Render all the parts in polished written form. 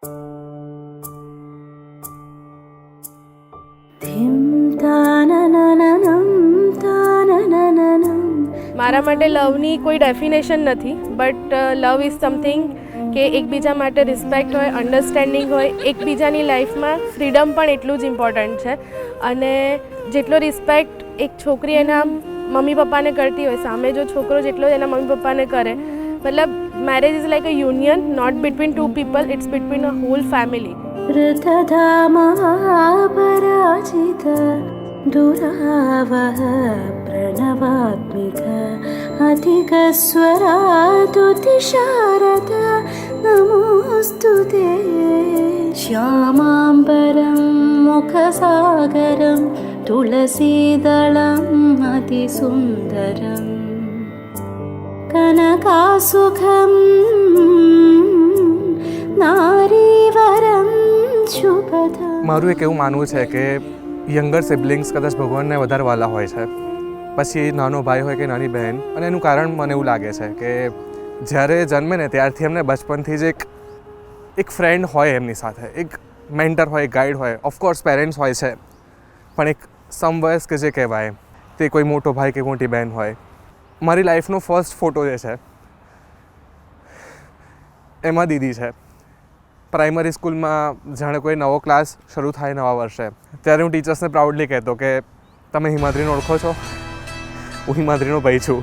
મારા માટે લવની કોઈ ડેફિનેશન નથી, બટ લવ ઇઝ સમથિંગ કે એકબીજા માટે રિસ્પેક્ટ હોય, અન્ડરસ્ટેન્ડિંગ હોય. એકબીજાની લાઈફમાં ફ્રીડમ પણ એટલું જ ઇમ્પોર્ટન્ટ છે. અને જેટલો રિસ્પેક્ટ એક છોકરી એના મમ્મી પપ્પાને કરતી હોય, સામે જો છોકરો જેટલો એના મમ્મી પપ્પાને કરે, મતલબ marriage is like a union, not between two people, it's between a whole family. ऋतधामापराजित दुरावह प्रणवात्मिक अधिकस्वरातुतिशारद नमोऽस्तु ते श्यामाम्बरं मुखसागरं तुलसीदलम् अतिसुन्दरं कनकासुखं नारीवरं શુભધમ. મારું એક એવું માનવું છે કે યંગર સિબલિંગ્સ કદાચ ભગવાનને વધારે વાલા હોય છે, પછી નાનો ભાઈ હોય કે નાની બહેન. અને એનું કારણ મને એવું લાગે છે કે જ્યારે જન્મે ને ત્યારથી એમને બચપનથી જ એક ફ્રેન્ડ હોય એમની સાથે, એક મેન્ટર હોય, એક ગાઈડ હોય. ઓફકોર્સ પેરેન્ટ્સ હોય છે, પણ એક સમવયસ્ક જે કહેવાય તે કોઈ મોટો ભાઈ કે મોટી બહેન હોય. મારી લાઈફનો ફર્સ્ટ ફોટો જે છે એમાં દીદી છે. પ્રાઇમરી સ્કૂલમાં જાણે કોઈ નવો ક્લાસ શરૂ થાય નવા વર્ષે, ત્યારે હું ટીચર્સને પ્રાઉડલી કહેતો કે તમે હિમાદ્રીને ઓળખો છો? હું હિમાદ્રીનો ભાઈ છું.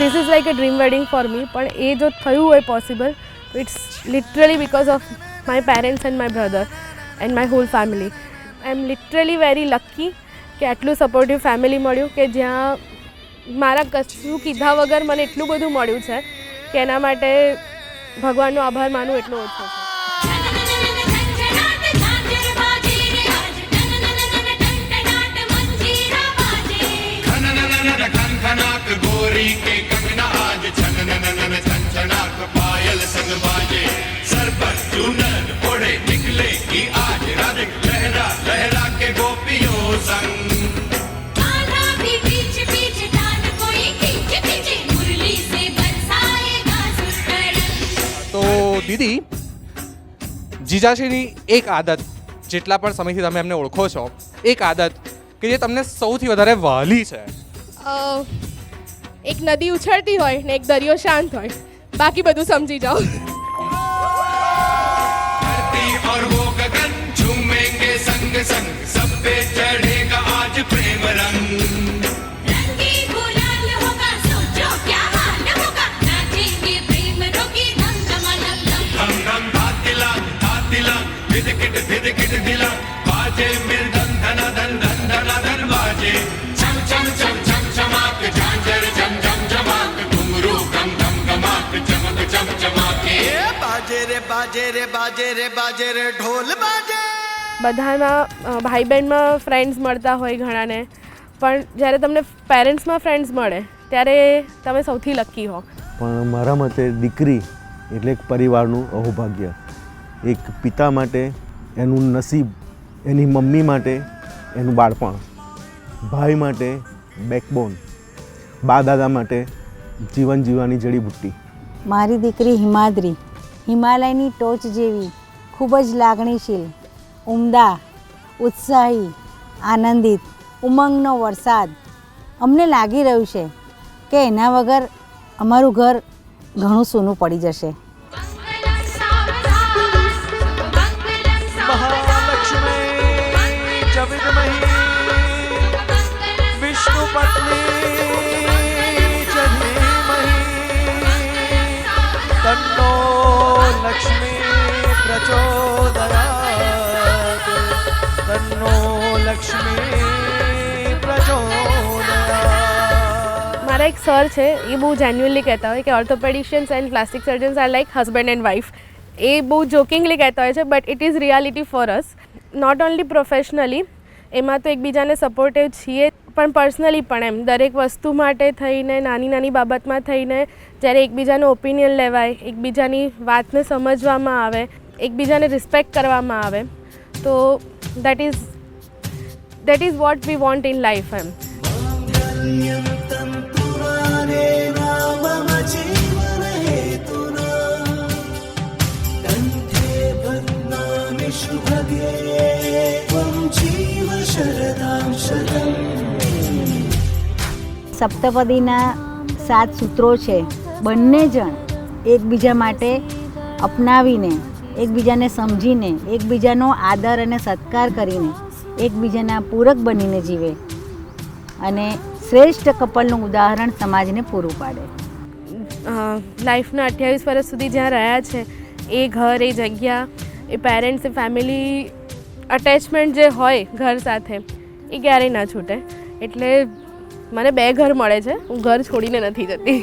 This is like a dream wedding for me. પણ એ જો થયું હોય possible, it's literally because of my parents and my brother and my whole family. I am literally very lucky કે આટલું સપોર્ટિવ ફેમિલી મળ્યું, કે જ્યાં મારા કશું કીધા વગર મને એટલું બધું મળ્યું છે કે એના માટે ભગવાનનો આભાર માનું એટલો ઓછો છે. તો દીદી, જીજાજીની એક આદત, જેટલા પણ સમયથી તમે એમને ઓળખો છો, એક આદત કે જે તમને સૌથી વધારે વહાલી છે? એક નદી ઉછળતી હોય ને એક દરિયો શાંત હોય, બાકી બધું સમજી જાઓ. और वो गगन झूमेंगे संग संग, सब पे चढ़ेगा आज प्रेम रंग. रंगी गुलाल होगा, सोचो क्या हाल होगा, नाचेंगे प्रेम रोगी धम धम धम धम धम. धातिला धिदकिट दिला, बाजे मृदंग धना धन धन धना धन बाजे. चम चम चम चम चमाक, झांझर झम झम झमाक, घुंघरू गम गम गमाक, चमक चम चमाके. बाजे रे बाजे रे बाजे रे बाजे रे ઢોલ બાજે. બધાના ભાઈ બહેનમાં ફ્રેન્ડ્સ મળતા હોય ઘણાને, પણ જ્યારે તમને પેરેન્ટ્સમાં ફ્રેન્ડ્સ મળે ત્યારે તમે સૌથી લકી હો. પણ મારા મતે દીકરી એટલે એક પરિવારનું અહોભાગ્ય. એક પિતા માટે એનું નસીબ, એની મમ્મી માટે એનું બાળપણ, ભાઈ માટે બેકબોન, બા દાદા માટે જીવન જીવવાની જડીબુટ્ટી. મારી દીકરી હિમાદ્રી હિમાલયની ટોચ જેવી, ખૂબ જ લાગણીશીલ, ઉમદા, ઉત્સાહી, આનંદિત, ઉમંગનો વરસાદ. અમને લાગી રહ્યું છે કે એના વગર અમારું ઘર ઘણું સૂનું પડી જશે. મારા એક સર છે, એ બહુ જેન્યુઅનલી કહેતા હોય કે orthopaedicians and plastic surgeons are like husband and wife. એ બહુ જોકિંગલી કહેતા હોય છે, but it is reality for us. Not only professionally, એમાં તો એકબીજાને સપોર્ટિવ છીએ, પણ પર્સનલી પણ એમ દરેક વસ્તુ માટે થઈને નાની નાની બાબતમાં થઈને જ્યારે એકબીજાનો ઓપિનિયન લેવાય, એકબીજાની વાતને સમજવામાં આવે, એકબીજાને રિસ્પેક્ટ કરવામાં આવે, તો that is what we want in life એમ. સપ્તપદીના 7 સૂત્રો છે. બંને જણ એકબીજા માટે અપનાવીને, એકબીજાને સમજીને, એકબીજાનો આદર અને સત્કાર કરીને, એકબીજાના પૂરક બનીને જીવે અને શ્રેષ્ઠ કપલનું ઉદાહરણ સમાજને પૂરું પાડે. લાઈફના 28 વર્ષ સુધી જ્યાં રહ્યા છે એ ઘર, એ જગ્યા, એ પેરેન્ટ્સ, એ ફેમિલી અટેચમેન્ટ જે હોય ઘર સાથે એ ક્યારેય ના છૂટે. એટલે મને 2 ઘર મળે છે, હું ઘર છોડીને નથી જતી.